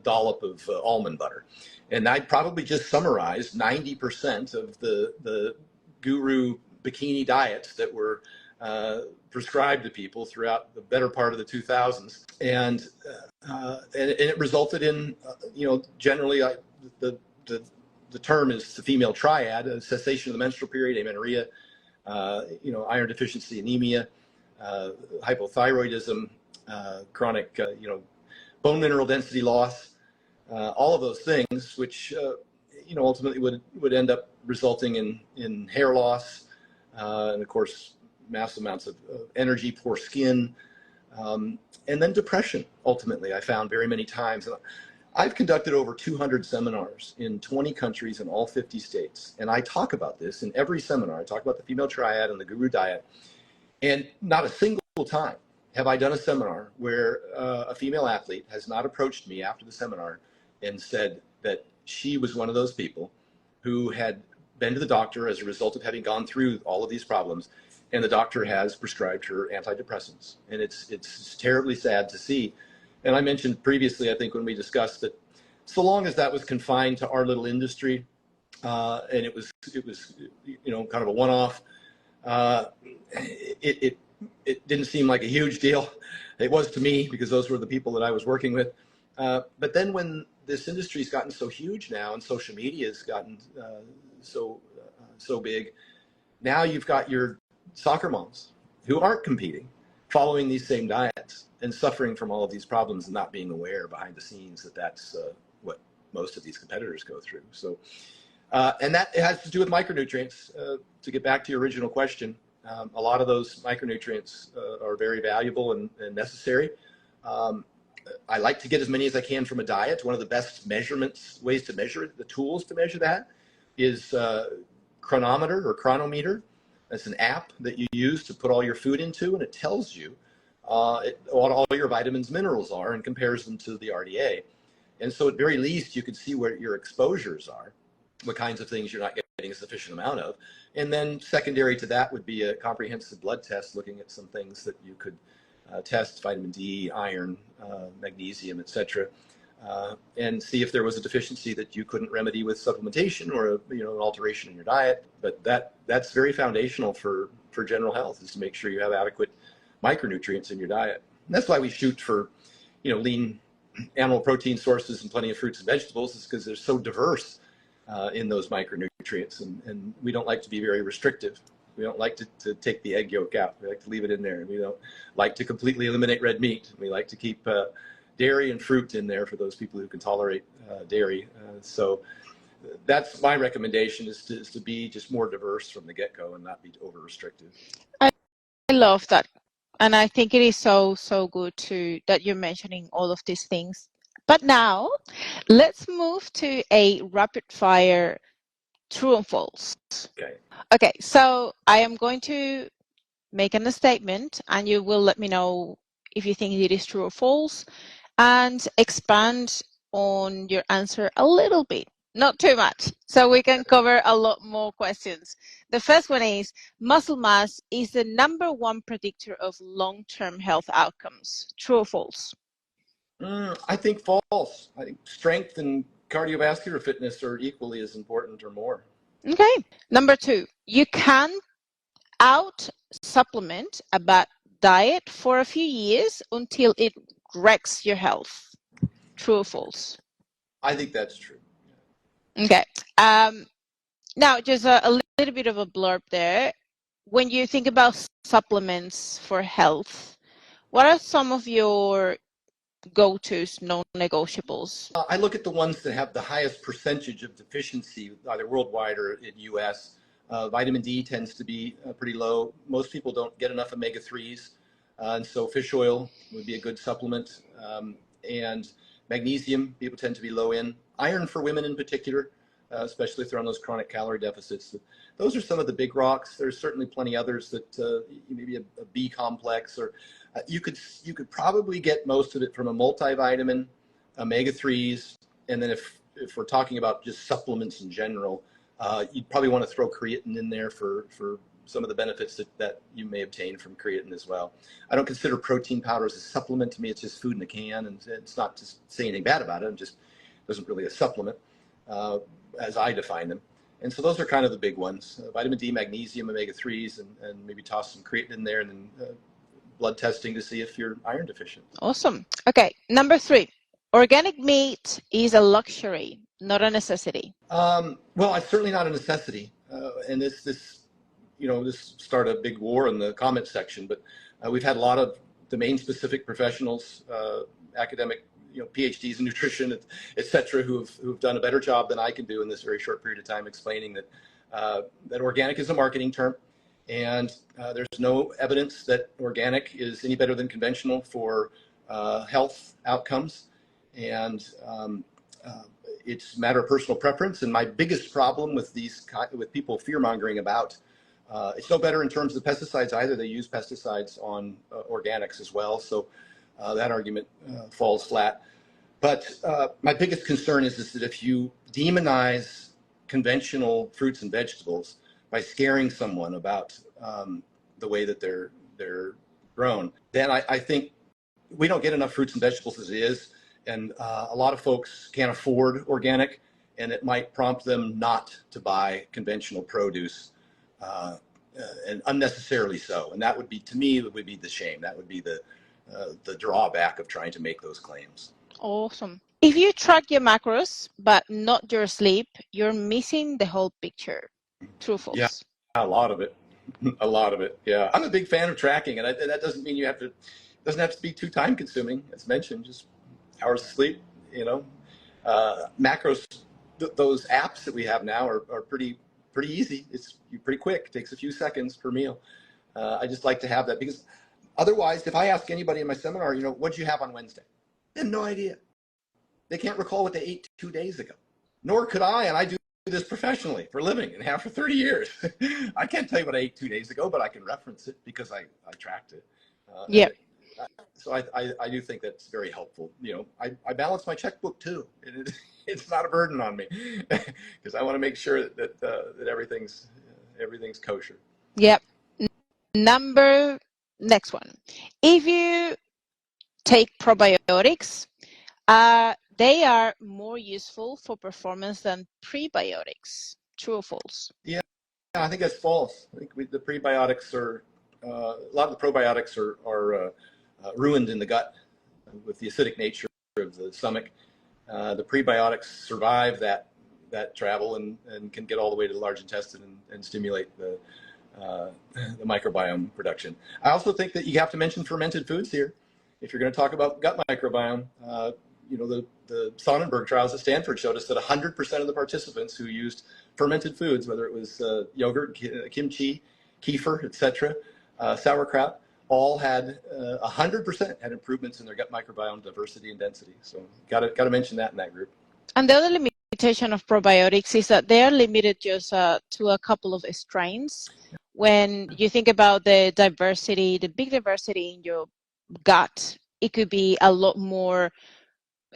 dollop of almond butter. And I'd probably just summarized 90% of the guru bikini diets that were prescribed to people throughout the better part of the 2000s. And it resulted in, generally the term is the female triad: a cessation of the menstrual period, amenorrhea, iron deficiency anemia, hypothyroidism, chronic, bone mineral density loss, all of those things, which, ultimately would end up resulting in hair loss, and of course, massive amounts of energy, poor skin, and then depression. Ultimately, I found very many times. I've conducted over 200 seminars in 20 countries in all 50 states. And I talk about this in every seminar. I talk about the female triad and the guru diet. And not a single time have I done a seminar where a female athlete has not approached me after the seminar and said that she was one of those people who had been to the doctor as a result of having gone through all of these problems, and the doctor has prescribed her antidepressants. And it's terribly sad to see. And I mentioned previously, I think when we discussed that, so long as that was confined to our little industry, and it was kind of a one-off, it didn't seem like a huge deal. It was to me, because those were the people that I was working with. But then when this industry's gotten so huge now, and social media has gotten so big, now you've got your soccer moms who aren't competing, following these same diets and suffering from all of these problems and not being aware behind the scenes that that's what most of these competitors go through. So, and that has to do with micronutrients. To get back to your original question, a lot of those micronutrients are very valuable and necessary. I like to get as many as I can from a diet. One of the best ways to measure it, the tools to measure that, is Chronometer or Chronometer. It's an app that you use to put all your food into, and it tells you what all your vitamins, minerals are, and compares them to the RDA. And so at very least, you can see where your exposures are, what kinds of things you're not getting a sufficient amount of. And then secondary to that would be a comprehensive blood test looking at some things that you could test, vitamin D, iron, magnesium, etc., and see if there was a deficiency that you couldn't remedy with supplementation or an alteration in your diet. But that's very foundational for general health, is to make sure you have adequate micronutrients in your diet. And that's why we shoot for lean animal protein sources and plenty of fruits and vegetables, is because they're so diverse in those micronutrients, and we don't like to be very restrictive. We don't like to take the egg yolk out. We like to leave it in there. And we don't like to completely eliminate red meat. We like to keep dairy and fruit in there for those people who can tolerate dairy. So that's my recommendation, is to be just more diverse from the get-go and not be over restrictive. I love that. And I think it is so good that you're mentioning all of these things. But now let's move to a rapid fire true and false. Okay, so I am going to make a statement and you will let me know if you think it is true or false, and expand on your answer a little bit, not too much, so we can cover a lot more questions. The first one is, muscle mass is the #1 predictor of long-term health outcomes. True or false? I think false. I think strength and cardiovascular fitness are equally as important or more. Okay. Number 2, you can out supplement a bad diet for a few years until it wrecks your health. True or false? I think that's true. Okay. Now, just a little bit of a blurb there. When you think about supplements for health, what are some of your go-tos, non-negotiables? I look at the ones that have the highest percentage of deficiency, either worldwide or in US. Vitamin D tends to be pretty low. Most people don't get enough omega-3s, and so fish oil would be a good supplement. And magnesium, people tend to be low in. Iron for women in particular, especially if they're on those chronic calorie deficits. Those are some of the big rocks. There's certainly plenty others that maybe a B complex, or you could probably get most of it from a multivitamin, omega-3s, and then if we're talking about just supplements in general, you'd probably want to throw creatine in there for some of the benefits that you may obtain from creatine as well. I don't consider protein powder as a supplement. To me, it's just food in a can, and it's not to say anything bad about it. It just isn't really a supplement as I define them. And so those are kind of the big ones: vitamin D, magnesium, omega-3s, and maybe toss some creatine in there, and then blood testing to see if you're iron deficient. Awesome. Okay, number 3, organic meat is a luxury, not a necessity. Well, it's certainly not a necessity, and this started a big war in the comment section. But we've had a lot of domain-specific professionals, academic, PhDs in nutrition, et cetera, who've done a better job than I can do in this very short period of time explaining that organic is a marketing term, and there's no evidence that organic is any better than conventional for health outcomes, and it's a matter of personal preference. And my biggest problem with people fear-mongering about it's no better in terms of pesticides either. They use pesticides on organics as well, so that argument falls flat. But my biggest concern is that if you demonize conventional fruits and vegetables by scaring someone about the way that they're grown, then I think we don't get enough fruits and vegetables as it is, and a lot of folks can't afford organic, and it might prompt them not to buy conventional produce, and unnecessarily so. And that would be, to me, would be the shame. That would be the drawback of trying to make those claims. Awesome. If you track your macros but not your sleep, you're missing the whole picture. True or false? Yeah, a lot of it. A lot of it. Yeah, I'm a big fan of tracking, and that doesn't mean doesn't have to be too time consuming. As mentioned, just hours of sleep. Macros. Those apps that we have now are pretty easy. It's pretty quick. It takes a few seconds per meal. I just like to have that, because otherwise, if I ask anybody in my seminar, what'd you have on Wednesday? They have no idea. They can't recall what they ate 2 days ago. Nor could I, and I do this professionally for a living and have for 30 years. I can't tell you what I ate 2 days ago, but I can reference it because I tracked it. Yeah. So I do think that's very helpful. I balance my checkbook too. It's not a burden on me because I want to make sure that everything's kosher. Yep. Next one. If you take probiotics, they are more useful for performance than prebiotics. True or false? Yeah, I think that's false. I think the prebiotics are a lot of the probiotics are ruined in the gut with the acidic nature of the stomach. The prebiotics survive that travel and can get all the way to the large intestine and stimulate the microbiome production. I also think that you have to mention fermented foods here. If you're going to talk about gut microbiome, the Sonnenberg trials at Stanford showed us that 100% of the participants who used fermented foods, whether it was yogurt, kimchi, kefir, etc., sauerkraut, all had 100% had improvements in their gut microbiome diversity and density. So got to mention that in that group. And the other limitation of probiotics is that they are limited just to a couple of strains. When you think about the big diversity in your gut, it could be a lot more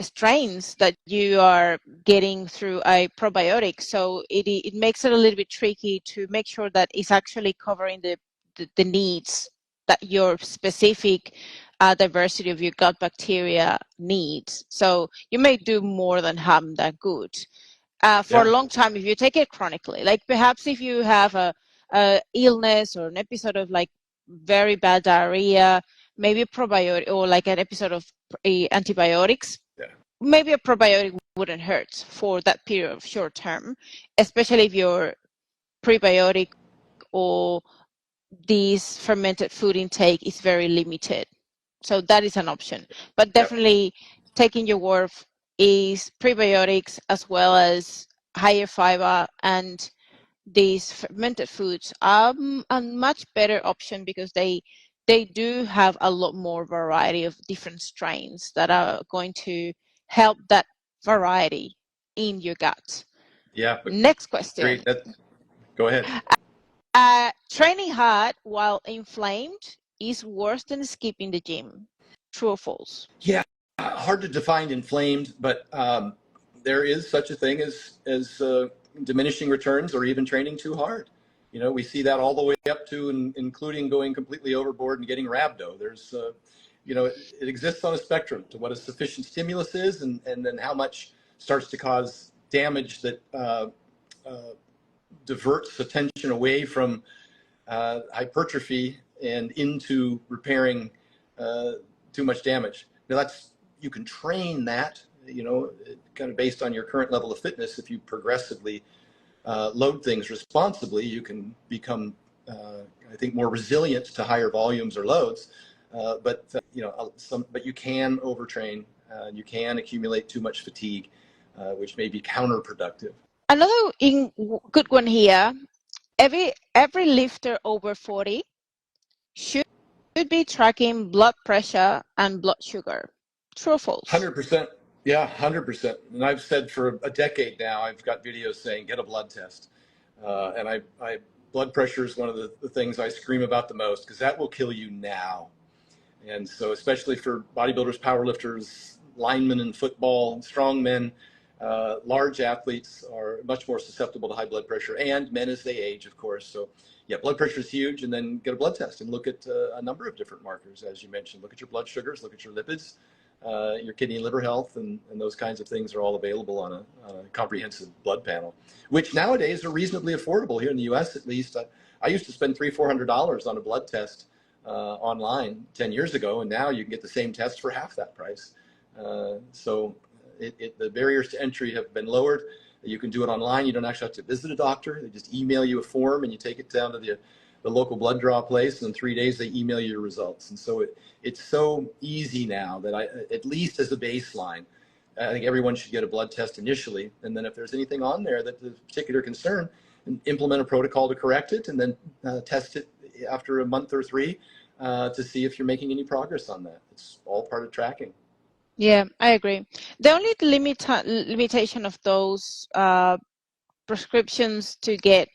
strains that you are getting through a probiotic. So it makes it a little bit tricky to make sure that it's actually covering the needs that your specific diversity of your gut bacteria needs. So you may do more than harm than good. For a long time, if you take it chronically, like perhaps if you have a illness or an episode of like very bad diarrhea, maybe a probiotic or like an episode of antibiotics, maybe a probiotic wouldn't hurt for that period of short term, especially if your prebiotic or this fermented food intake is very limited. So that is an option. But definitely taking your word is prebiotics as well as higher fiber and these fermented foods are a much better option because they do have a lot more variety of different strains that are going to help that variety in your gut. Yeah. Next question. Great. Go ahead. Training hard while inflamed is worse than skipping the gym. True or false? Yeah, hard to define inflamed, but there is such a thing as diminishing returns or even training too hard. We see that all the way up to and including going completely overboard and getting rhabdo. There's, it exists on a spectrum to what a sufficient stimulus is and then how much starts to cause damage that diverts attention away from hypertrophy and into repairing too much damage. Now you can train that, kind of based on your current level of fitness. If you progressively load things responsibly, you can become, I think, more resilient to higher volumes or loads. But you can overtrain. You can accumulate too much fatigue, which may be counterproductive. Another good one here. Every lifter over 40 should be tracking blood pressure and blood sugar. True or false? 100%. Yeah, 100%. And I've said for a decade now, I've got videos saying get a blood test. And blood pressure is one of the things I scream about the most because that will kill you now. And so, especially for bodybuilders, powerlifters, linemen in football, strong men, large athletes are much more susceptible to high blood pressure, and men as they age, of course. So, yeah, blood pressure is huge, and then get a blood test and look at a number of different markers, as you mentioned. Look at your blood sugars, look at your lipids, your kidney and liver health, and those kinds of things are all available on a comprehensive blood panel, which nowadays are reasonably affordable here in the U.S. at least. I used to spend $300-400 on a blood test online 10 years ago, and now you can get the same test for half that price. So the barriers to entry have been lowered. You can do it online. You don't actually have to visit a doctor. They just email you a form and you take it down to the local blood draw place, and in 3 days they email you your results. And so it's so easy now that at least as a baseline, I think everyone should get a blood test initially, and then if there's anything on there that's of particular concern, implement a protocol to correct it, and then test it after a month or 3 to see if you're making any progress on that. It's all part of tracking. Yeah, I agree. The only limitation of those prescriptions to get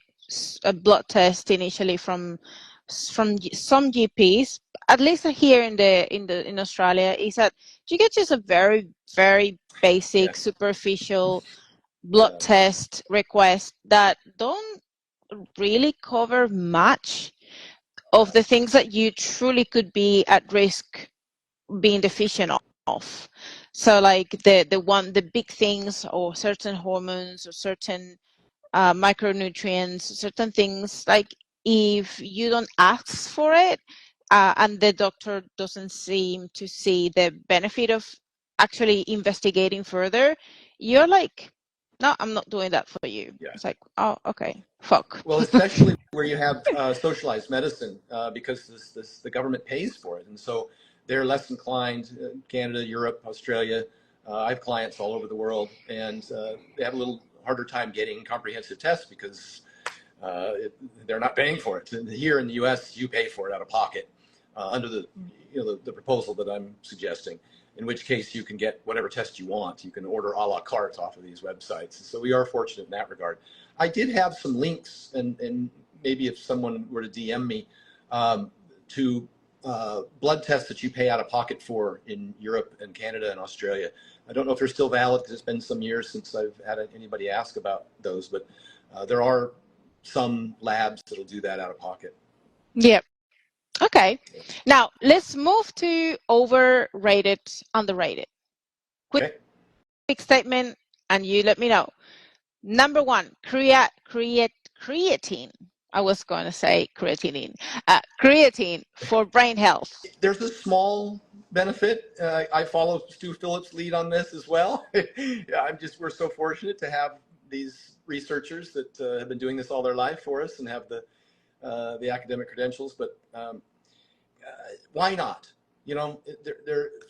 a blood test initially from some GPs, at least here in Australia, is that you get just a very, very basic, Yes. superficial blood Yeah. test request that don't really cover much of the things that you truly could be at risk being deficient of. So like the big things, or certain hormones, or certain micronutrients, certain things, like if you don't ask for it, and the doctor doesn't seem to see the benefit of actually investigating further, you're like, no, I'm not doing that for you. Yeah. It's like, oh, okay, fuck. Well, especially where you have socialized medicine, because the government pays for it, and so they're less inclined. Canada, Europe, Australia. I have clients all over the world, and they have a little harder time getting comprehensive tests because they're not paying for it. And here in the U.S., you pay for it out of pocket under the proposal that I'm suggesting. In which case, you can get whatever test you want. You can order a la carte off of these websites. So we are fortunate in that regard. I did have some links, and maybe if someone were to DM me, to blood tests that you pay out of pocket for in Europe and Canada and Australia. I don't know if they're still valid because it's been some years since I've had anybody ask about those, but there are some labs that'll do that out of pocket. Yep. Okay. Now let's move to overrated, underrated. Quick statement, and you let me know. Number one, creatine. I was going to say creatinine. Creatine for brain health. There's a small benefit. I follow Stu Phillips' lead on this as well. We're so fortunate to have these researchers that have been doing this all their life for us and have the academic credentials. But why not? You know,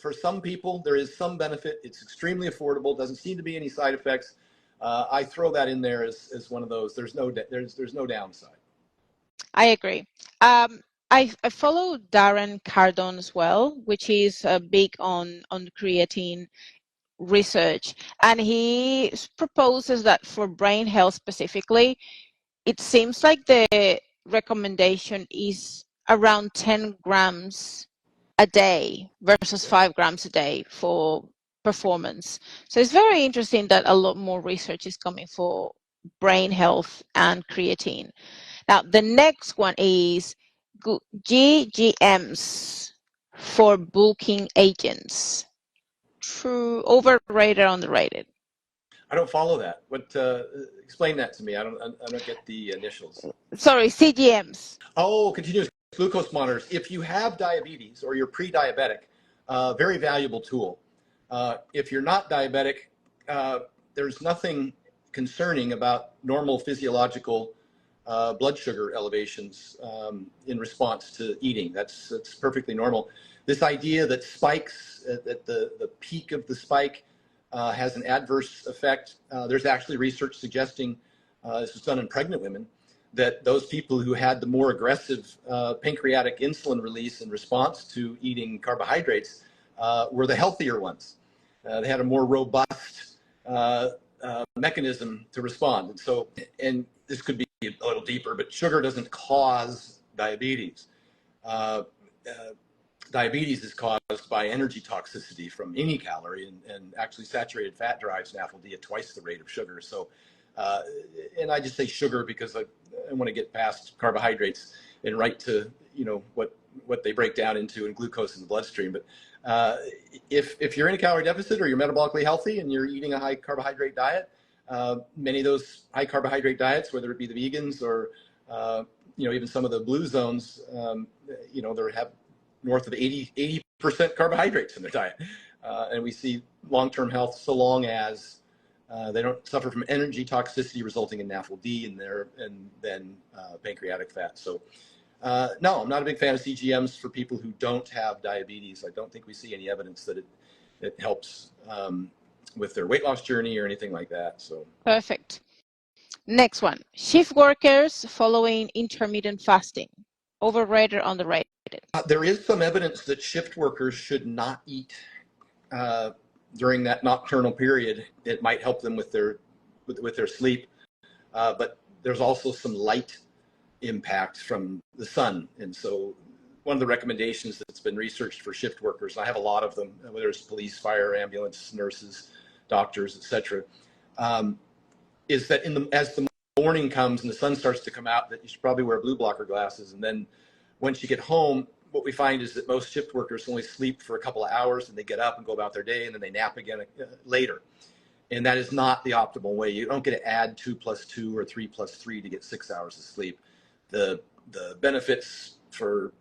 for some people there is some benefit. It's extremely affordable. Doesn't seem to be any side effects. I throw that in there as one of those. There's no downside. I agree. I follow Darren Cardone as well, which is big on creatine research, and he proposes that for brain health specifically, it seems like the recommendation is around 10 grams a day versus 5 grams a day for performance. So it's very interesting that a lot more research is coming for brain health and creatine. Now, the next one is GGMs for bulking agents. True, overrated, underrated? I don't follow that. What? Explain that to me. I don't get the initials. Sorry, CGMs. Oh, continuous glucose monitors. If you have diabetes or you're pre-diabetic, very valuable tool. If you're not diabetic, there's nothing concerning about normal physiological blood sugar elevations in response to eating. That's perfectly normal. This idea that spikes at the peak of the spike has an adverse effect. There's actually research suggesting, this was done in pregnant women, that those people who had the more aggressive pancreatic insulin release in response to eating carbohydrates were the healthier ones. They had a more robust mechanism to respond. And this could be a little deeper, but sugar doesn't cause diabetes. Diabetes is caused by energy toxicity from any calorie, and actually saturated fat drives NAFLD at twice the rate of sugar. So, and I just say sugar because I want to get past carbohydrates and right to what they break down into in glucose in the bloodstream. But if you're in a calorie deficit or you're metabolically healthy and you're eating a high carbohydrate diet, many of those high carbohydrate diets, whether it be the vegans or even some of the blue zones, they have north of 80% carbohydrates in their diet. And we see long-term health so long as they don't suffer from energy toxicity resulting in NAFLD and then pancreatic fat. So no, I'm not a big fan of CGMs for people who don't have diabetes. I don't think we see any evidence that it helps with their weight loss journey or anything like that. So perfect. Next one, shift workers following intermittent fasting. Overrated, underrated? There is some evidence that shift workers should not eat during that nocturnal period. It might help them with their sleep, but there's also some light impact from the sun, and so one of the recommendations that's been researched for shift workers, and I have a lot of them, whether it's police, fire, ambulance, nurses, doctors, etc., is that as the morning comes and the sun starts to come out, that you should probably wear blue blocker glasses. And then once you get home, what we find is that most shift workers only sleep for a couple of hours, and they get up and go about their day, and then they nap again later. And that is not the optimal way. You don't get to add 2 + 2 or 3 + 3 to get 6 hours of sleep. The benefits for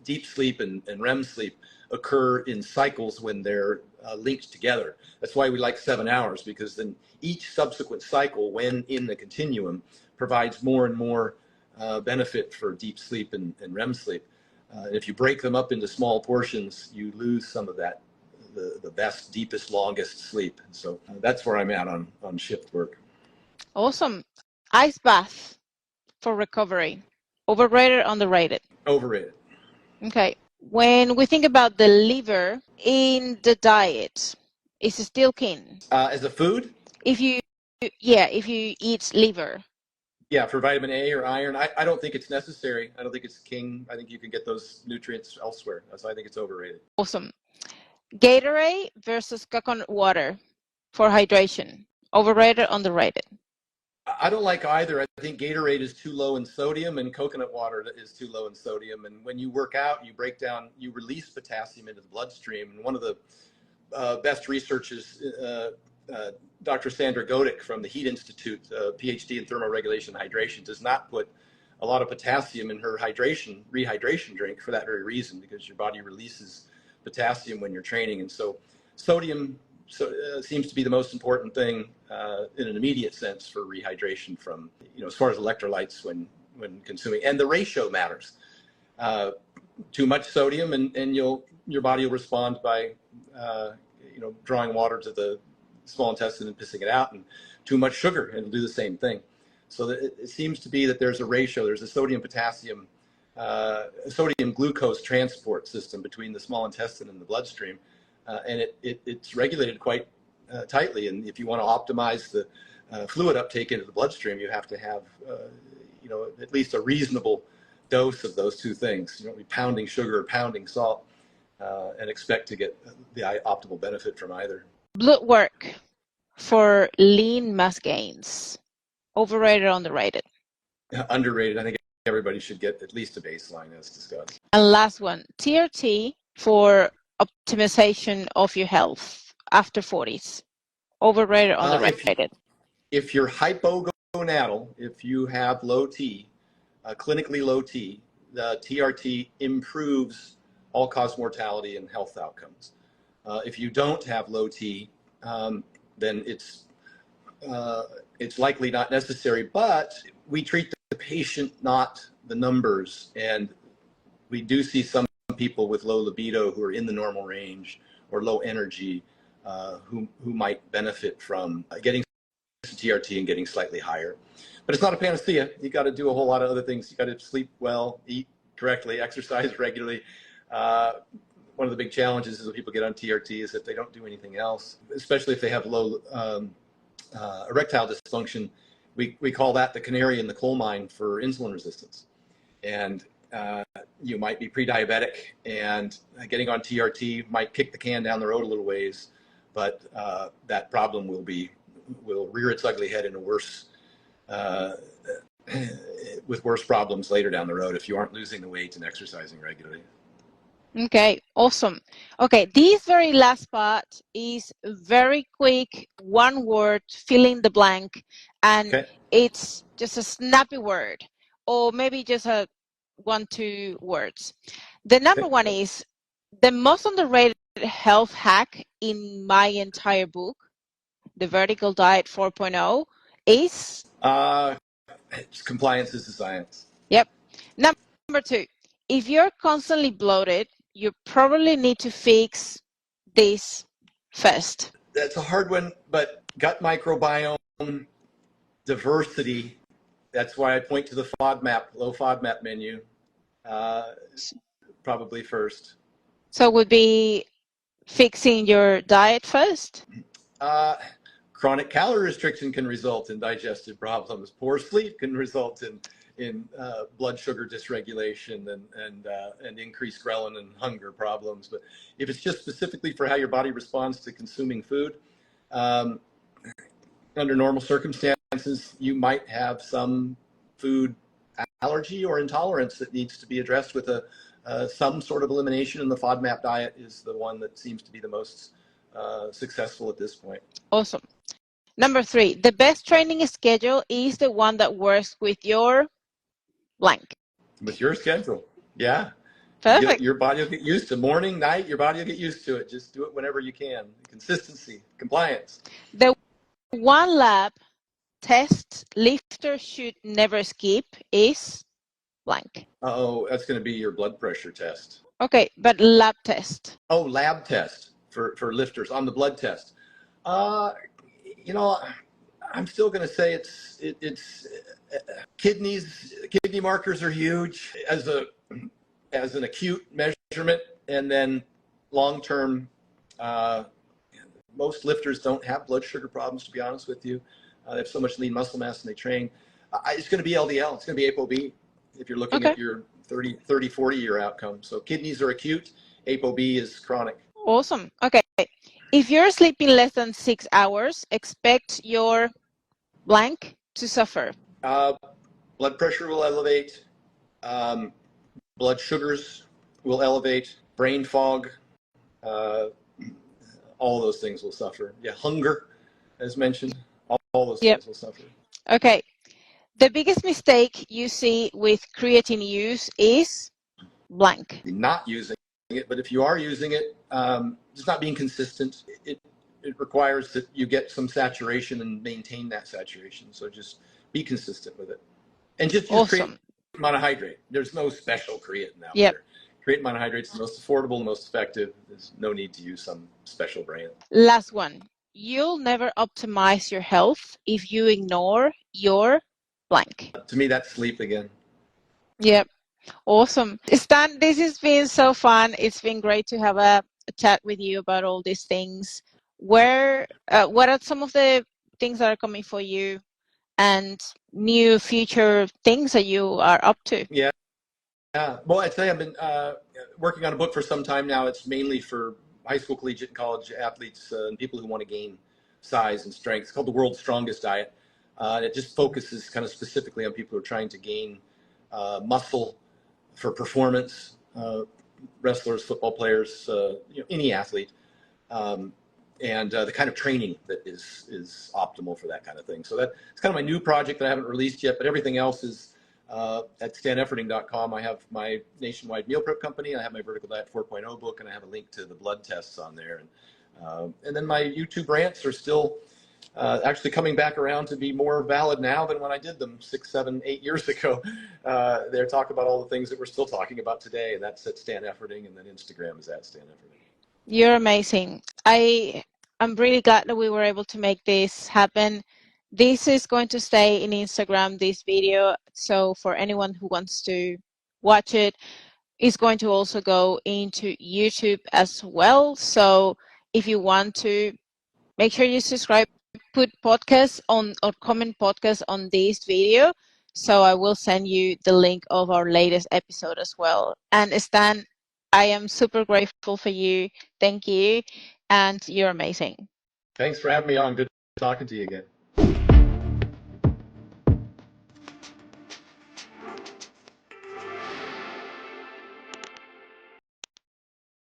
deep sleep and REM sleep occur in cycles when they're linked together. That's why we like 7 hours, because then each subsequent cycle, when in the continuum, provides more and more benefit for deep sleep and REM sleep. If you break them up into small portions, you lose some of that, the best, deepest, longest sleep. So that's where I'm at on shift work. Awesome. Ice bath for recovery. Overrated, underrated? Overrated. Okay. When we think about the liver in the diet, is it still king? As a food? If you eat liver. Yeah, for vitamin A or iron, I don't think it's necessary. I don't think it's king. I think you can get those nutrients elsewhere. So I think it's overrated. Awesome. Gatorade versus coconut water for hydration. Overrated, underrated? I don't like either. I think Gatorade is too low in sodium and coconut water is too low in sodium. And when you work out, you release potassium into the bloodstream. And one of the best researchers, Dr. Sandra Godick from the Heat Institute, PhD in thermoregulation and hydration, does not put a lot of potassium in her rehydration drink for that very reason, because your body releases potassium when you're training. And so sodium seems to be the most important thing in an immediate sense for rehydration from, as far as electrolytes when consuming. And the ratio matters. Too much sodium and your body will respond by, drawing water to the small intestine and pissing it out, and too much sugar and it'll do the same thing. So it seems to be that there's a ratio. There's a sodium-potassium, sodium-glucose transport system between the small intestine and the bloodstream. And it's regulated quite tightly. And if you want to optimize the fluid uptake into the bloodstream, you have to have, at least a reasonable dose of those two things. You don't be pounding sugar or pounding salt and expect to get the optimal benefit from either. Blood work for lean mass gains. Overrated, underrated? Underrated. I think everybody should get at least a baseline, as discussed. And last one, TRT for optimization of your health after 40s. Overrated, underrated? If you're hypogonadal, if you have low T, clinically low T, the TRT improves all-cause mortality and health outcomes. If you don't have low T, then it's likely not necessary, but we treat the patient, not the numbers. And we do see some people with low libido who are in the normal range or low energy who might benefit from getting TRT and getting slightly higher. But it's not a panacea. You got to do a whole lot of other things. You got to sleep well, eat correctly, exercise regularly. One of the big challenges is when people get on TRT is that they don't do anything else, especially if they have low erectile dysfunction. We call that the canary in the coal mine for insulin resistance. And you might be pre-diabetic, and getting on TRT might kick the can down the road a little ways, but that problem will rear its ugly head in a worse, with worse problems later down the road if you aren't losing the weight and exercising regularly. Okay, awesome. Okay, this very last part is very quick, one word, fill in the blank, and it's just a snappy word, or maybe just a 1-2 words. The number one is the most underrated health hack in my entire book, The Vertical Diet 4.0, is? Compliance is a science. Yep. Number 2, if you're constantly bloated, you probably need to fix this first. That's a hard one, but gut microbiome diversity, that's why I point to the low FODMAP menu, probably first. So it would be fixing your diet first? Chronic calorie restriction can result in digestive problems. Poor sleep can result in blood sugar dysregulation and increased ghrelin and hunger problems. But if it's just specifically for how your body responds to consuming food, under normal circumstances, you might have some food allergy or intolerance that needs to be addressed with some sort of elimination, and the FODMAP diet is the one that seems to be the most successful at this point. Awesome. Number 3, the best training schedule is the one that works with your blank. With your schedule, yeah. Perfect. Your body will get used to morning, night. Your body will get used to it. Just do it whenever you can. Consistency, compliance. The one lab test lifters should never skip is blank. Oh, that's going to be your blood pressure test. Okay, but lab test. Oh, lab test for lifters on the blood test. You know, I'm still going to say it's kidney markers are huge as an acute measurement, and then long term. Most lifters don't have blood sugar problems, to be honest with you. They have so much lean muscle mass and they train. It's going to be LDL. It's going to be ApoB if you're looking at your 30, 40 year outcome. So kidneys are acute, ApoB is chronic. Awesome. Okay. If you're sleeping less than 6 hours, expect your blank to suffer. Blood pressure will elevate. Blood sugars will elevate. Brain fog. All those things will suffer. Yeah, hunger, as mentioned, all those things will suffer. Okay. The biggest mistake you see with creatine use is blank. Not using it, but if you are using it, it's not being consistent. It requires that you get some saturation and maintain that saturation. So just be consistent with it. And just use creatine monohydrate. There's no special creatine out there. Creatine monohydrate is the most affordable, the most effective. There's no need to use some special brand. Last one. You'll never optimize your health if you ignore your blank. To me, that's sleep again. Yep. Awesome. Stan, this has been so fun. It's been great to have a chat with you about all these things. What are some of the things that are coming for you and new future things that you are up to? Yeah. Well, I'd say I've been working on a book for some time now. It's mainly for high school, collegiate, and college athletes and people who want to gain size and strength. It's called The World's Strongest Diet. It just focuses kind of specifically on people who are trying to gain muscle for performance, wrestlers, football players, any athlete, and the kind of training that is optimal for that kind of thing. So that's kind of my new project that I haven't released yet, but everything else is at stanefferding.com. I have my nationwide meal prep company. I have my Vertical Diet 4.0 book, and I have a link to the blood tests on there. And then my YouTube rants are still actually coming back around to be more valid now than when I did them 6, 7, 8 years ago. They're talking about all the things that we're still talking about today, and that's at Stan Efferding, and then Instagram is at Stan Efferding. You're amazing. I'm really glad that we were able to make this happen. This is going to stay in Instagram, this video. So for anyone who wants to watch it, it's going to also go into YouTube as well. So if you want to, make sure you subscribe, put podcasts on or comment podcast on this video. So I will send you the link of our latest episode as well. And Stan, I am super grateful for you. Thank you. And you're amazing. Thanks for having me on. Good talking to you again.